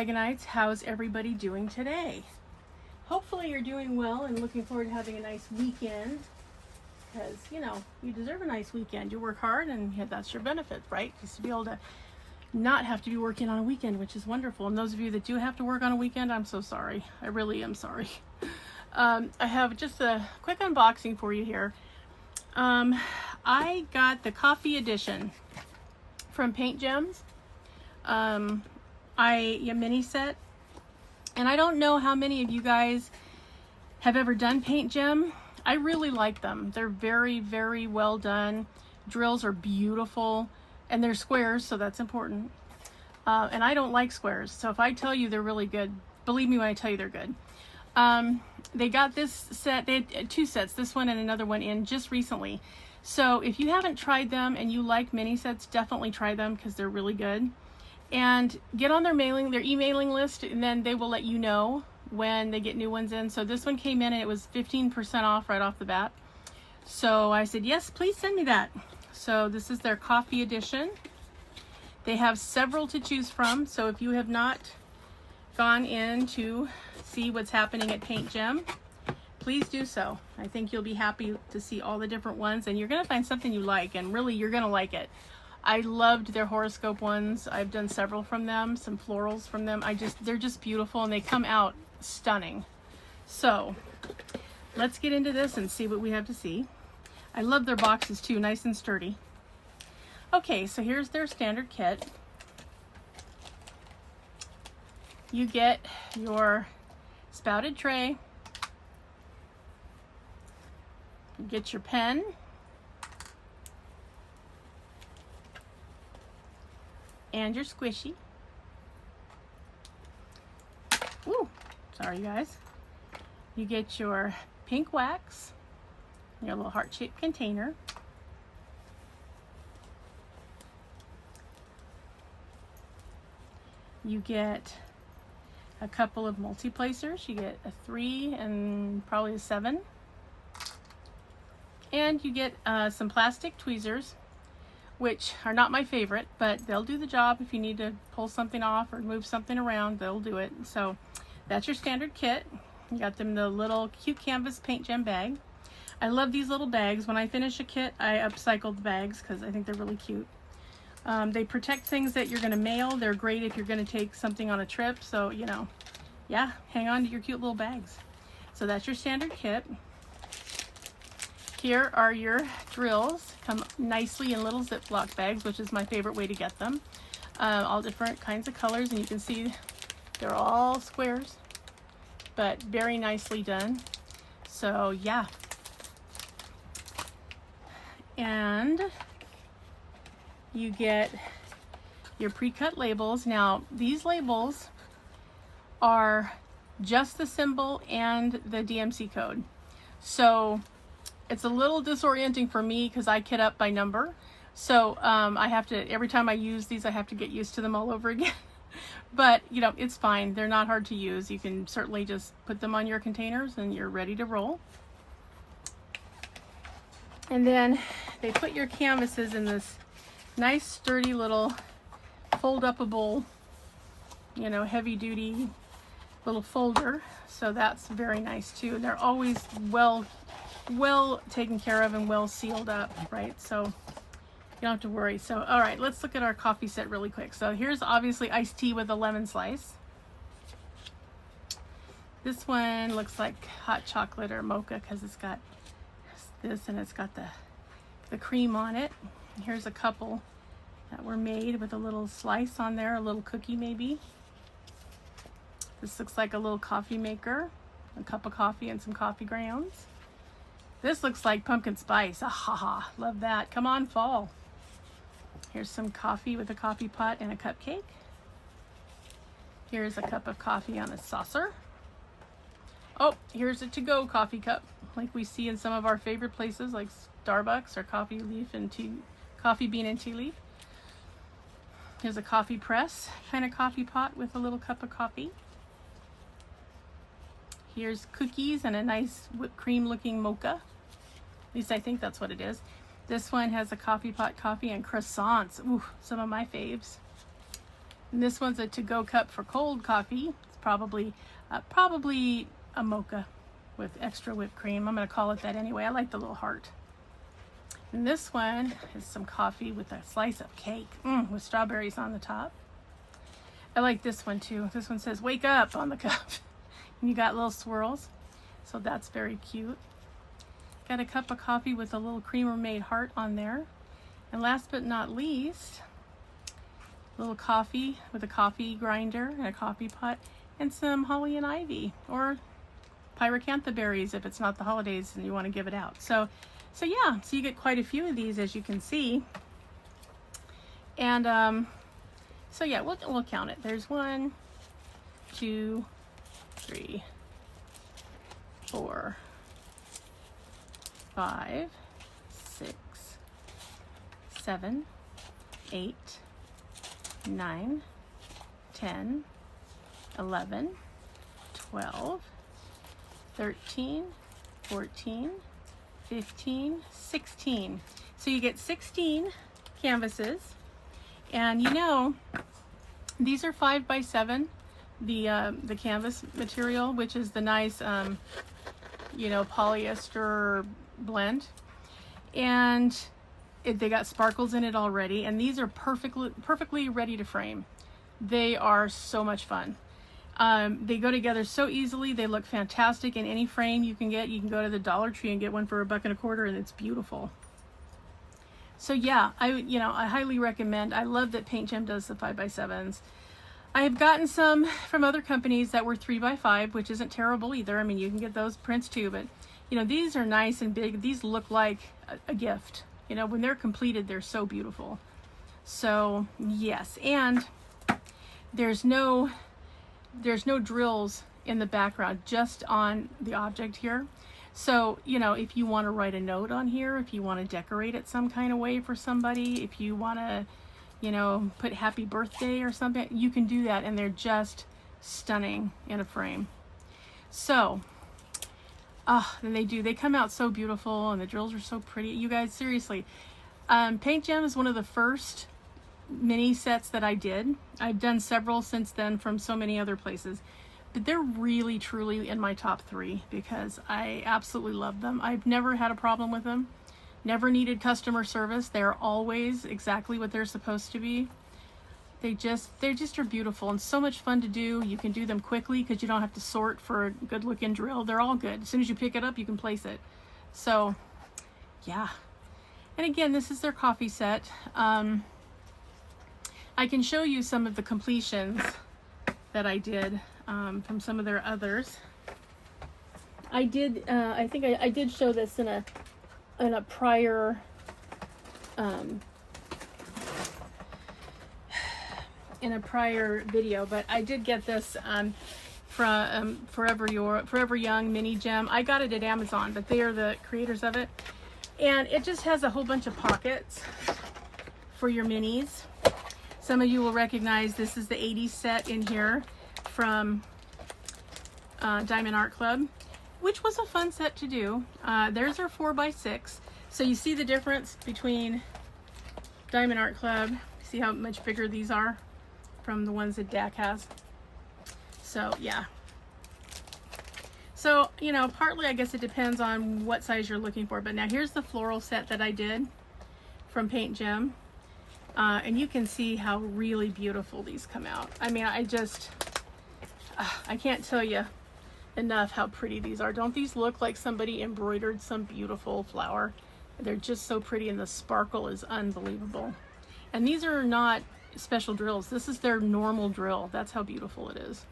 Dragonites. How's everybody doing today? Hopefully you're doing well and looking forward to having a nice weekend, because, you know, you deserve a nice weekend. You work hard and that's your benefit, right? Just to be able to not have to be working on a weekend, which is wonderful. And those of you that do have to work on a weekend, I'm so sorry. I really am sorry. I have just a quick unboxing for you here. I got the coffee edition from Paintgem. A mini set, and I don't know how many of you guys have ever done Paintgem. I really like them. They're very, very well done. Drills are beautiful, and they're squares, so that's important. And I don't like squares, so if I tell you they're really good, believe me when I tell you they're good. They got this set, they had two sets, this one and another one in just recently. So if you haven't tried them and you like mini sets, definitely try them because they're really good. And get on their emailing list, and then they will let you know when they get new ones in. So this one came in and it was 15% off right off the bat. So I said, yes, please send me that. So this is their coffee edition. They have several to choose from. So if you have not gone in to see what's happening at Paintgem, please do so. I think you'll be happy to see all the different ones, and you're going to find something you like, and really you're going to like it. I loved their horoscope ones. I've done several from them, some florals from them. They're just beautiful, and they come out stunning. So let's get into this and see what we have to see. I love their boxes too, nice and sturdy. Okay, so here's their standard kit. You get your spouted tray. You get your pen. And your squishy. Ooh, sorry guys. You get your pink wax, your little heart-shaped container. You get a couple of multi-placers. You get a 3 and probably a 7. And you get some plastic tweezers, which are not my favorite, but they'll do the job. If you need to pull something off or move something around, they'll do it. So that's your standard kit. You got them the little cute canvas Paintgem bag. I love these little bags. When I finish a kit, I upcycle the bags because I think they're really cute. They protect things that you're going to mail. They're great if you're going to take something on a trip. So, you know, yeah, hang on to your cute little bags. So that's your standard kit. Here are your drills. Come nicely in little Ziploc bags, which is my favorite way to get them. All different kinds of colors, and you can see they're all squares, but very nicely done. So yeah. And you get your pre-cut labels. Now these labels are just the symbol and the DMC code. So it's a little disorienting for me because I kit up by number. So I have to, every time I use these, I have to get used to them all over again. But, you know, it's fine. They're not hard to use. You can certainly just put them on your containers and you're ready to roll. And then they put your canvases in this nice, sturdy little fold-upable, you know, heavy-duty little folder. So that's very nice too. And they're always well taken care of and well sealed up, right? So you don't have to worry. So all right, let's look at our coffee set really quick. So here's obviously iced tea with a lemon slice. This one looks like hot chocolate or mocha because it's got this and it's got the cream on it. And here's a couple that were made with a little slice on there, a little cookie maybe. This looks like a little coffee maker, a cup of coffee and some coffee grounds. This looks like pumpkin spice. Ah, ha, ha. Love that. Come on, fall. Here's some coffee with a coffee pot and a cupcake. Here's a cup of coffee on a saucer. Oh, here's a to-go coffee cup, like we see in some of our favorite places like Starbucks or Coffee Bean and Tea Leaf. Here's a coffee press kind of coffee pot with a little cup of coffee. Here's cookies and a nice whipped cream looking mocha. At least I think that's what it is. This one has a coffee pot coffee and croissants. Ooh, some of my faves. And this one's a to-go cup for cold coffee. It's probably a mocha with extra whipped cream. I'm going to call it that anyway. I like the little heart. And this one is some coffee with a slice of cake with strawberries on the top. I like this one too. This one says "Wake up" on the cup. And you got little swirls. So that's very cute. Got a cup of coffee with a little creamer made heart on there. And last but not least, a little coffee with a coffee grinder and a coffee pot and some holly and ivy or pyracantha berries if it's not the holidays and you want to give it out. So yeah, so you get quite a few of these, as you can see. And so yeah, we'll count it. There's 1, 2, 3, 4, 5, 6, 7, 8, 9, 10, 11, 12, 13, 14, 15, 16. So you get 16 canvases. And you know, these are 5 by 7, the canvas material, which is the nice, you know, polyester blend. And they got sparkles in it already. And these are perfectly ready to frame. They are so much fun. They go together so easily. They look fantastic in any frame you can get. You can go to the Dollar Tree and get one for $1.25, and it's beautiful. So yeah, I highly recommend. I love that Paintgem does the 5 by 7s. I have gotten some from other companies that were 3 by 5, which isn't terrible either. I mean, you can get those prints too, but you know, these are nice and big. These look like a gift. You know, when they're completed, they're so beautiful. So yes, and there's no drills in the background, just on the object here. So, you know, if you want to write a note on here, if you want to decorate it some kind of way for somebody, if you want to, you know, put happy birthday or something, you can do that, and they're just stunning in a frame. So, and they come out so beautiful, and the drills are so pretty. You guys, seriously, Paintgem is one of the first mini sets that I did. I've done several since then from so many other places, but they're really truly in my top 3 because I absolutely love them. I've never had a problem with them, never needed customer service. They're always exactly what they're supposed to be. They just are beautiful and so much fun to do. You can do them quickly because you don't have to sort for a good looking drill. They're all good. As soon as you pick it up, you can place it. So yeah. And again, this is their coffee set. I can show you some of the completions that I did from some of their others. I think I did show this in a prior video, but I did get this from Forever Young Mini Gem. I got it at Amazon, but they are the creators of it, and it just has a whole bunch of pockets for your minis. Some of you will recognize this is the 80s set in here from Diamond Art Club, which was a fun set to do. Theirs are 4 by 6. So you see the difference between Diamond Art Club. See how much bigger these are from the ones that DAC has. So yeah. So, you know, partly I guess it depends on what size you're looking for. But now here's the floral set that I did from Paintgem. And you can see how really beautiful these come out. I mean, I can't tell you enough how pretty these are. Don't these look like somebody embroidered some beautiful flower? They're just so pretty, and the sparkle is unbelievable. And these are not special drills. This is their normal drill. That's how beautiful it is.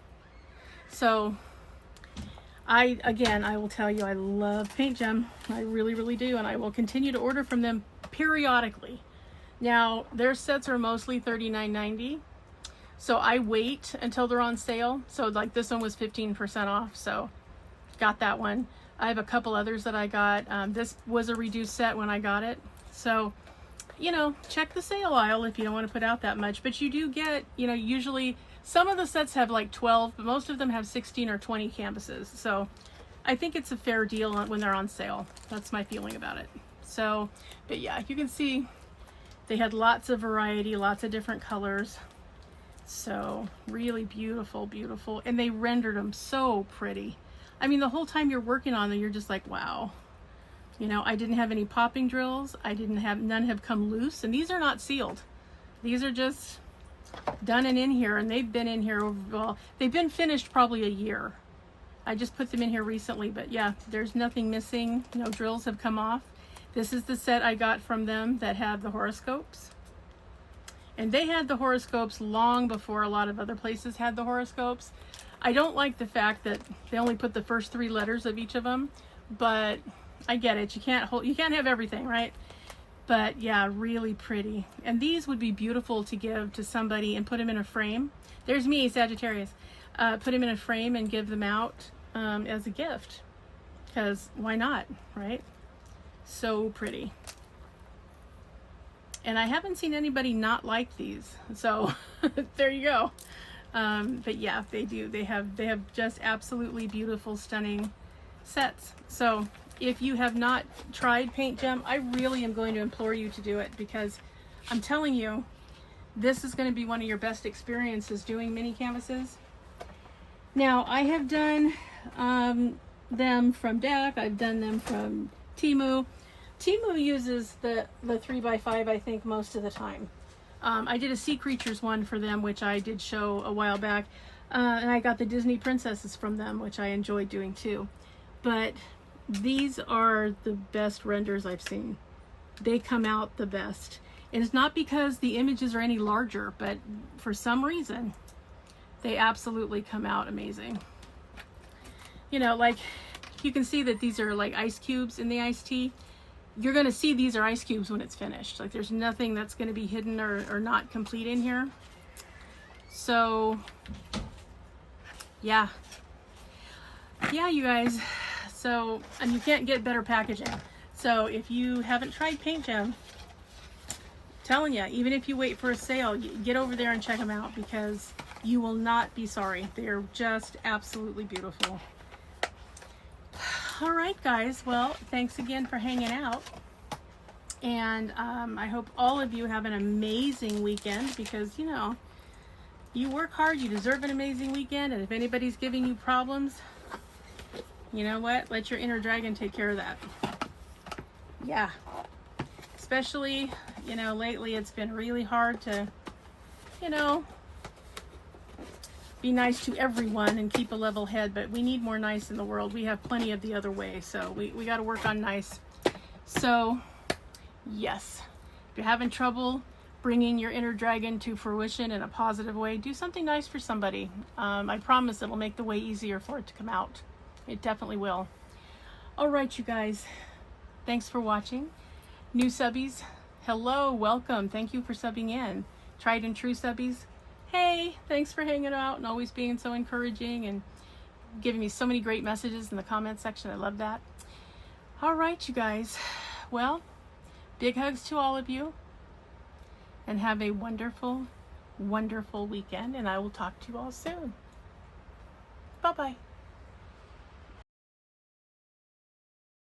So I will tell you, I love Paintgem. I really, really do. And I will continue to order from them periodically. Now, their sets are mostly $39.90, so I wait until they're on sale. So like this one was 15% off, so got that one. I have a couple others that I got. This was a reduced set when I got it. So, you know, check the sale aisle if you don't want to put out that much. But you do get, you know, usually some of the sets have like 12, but most of them have 16 or 20 canvases. So I think it's a fair deal when they're on sale. That's my feeling about it. So, but yeah, you can see they had lots of variety, lots of different colors. So really beautiful, beautiful. And they rendered them so pretty. I mean, the whole time you're working on them, you're just like, wow. You know, I didn't have any popping drills. None have come loose. And these are not sealed. These are just done and in here. And they've been in here, well, they've been finished probably a year. I just put them in here recently, but yeah, there's nothing missing. No drills have come off. This is the set I got from them that have the horoscopes. And they had the horoscopes long before a lot of other places had the horoscopes. I don't like the fact that they only put the first 3 letters of each of them, but I get it. You can't have everything, right? But yeah, really pretty. And these would be beautiful to give to somebody and put them in a frame. There's me, Sagittarius. Put them in a frame and give them out as a gift. Because why not, right? So pretty. And I haven't seen anybody not like these. So there you go. But yeah, they do. They have just absolutely beautiful, stunning sets. So if you have not tried Paintgem, I really am going to implore you to do it, because I'm telling you, this is going to be one of your best experiences doing mini canvases. Now, I have done them from deck. I've done them from Temu. Temu uses the 3x5, I think, most of the time. I did a Sea Creatures one for them, which I did show a while back. And I got the Disney Princesses from them, which I enjoyed doing too. But these are the best renders I've seen. They come out the best. And it's not because the images are any larger, but for some reason, they absolutely come out amazing. You know, like, you can see that these are like ice cubes in the iced tea. You're going to see these are ice cubes when it's finished. Like, there's nothing that's going to be hidden or not complete in here. So, yeah. Yeah, you guys. So, and you can't get better packaging. So, if you haven't tried Paintgem, telling you, even if you wait for a sale, get over there and check them out, because you will not be sorry. They're just absolutely beautiful. All right, guys. Well, thanks again for hanging out. And I hope all of you have an amazing weekend, because, you know, you work hard, you deserve an amazing weekend. And if anybody's giving you problems, you know what? Let your inner dragon take care of that. Yeah. Especially, you know, lately it's been really hard to, you know, be nice to everyone and keep a level head, but we need more nice in the world. We have plenty of the other way, so we got to work on nice. So, yes, if you're having trouble bringing your inner dragon to fruition in a positive way, do something nice for somebody. I promise it'll make the way easier for it to come out. It definitely will. All right, you guys, thanks for watching. New subbies, hello, welcome. Thank you for subbing in. Tried and true subbies, hey, thanks for hanging out and always being so encouraging and giving me so many great messages in the comment section. I love that. All right, you guys. Well, big hugs to all of you, and have a wonderful, wonderful weekend, and I will talk to you all soon. Bye-bye.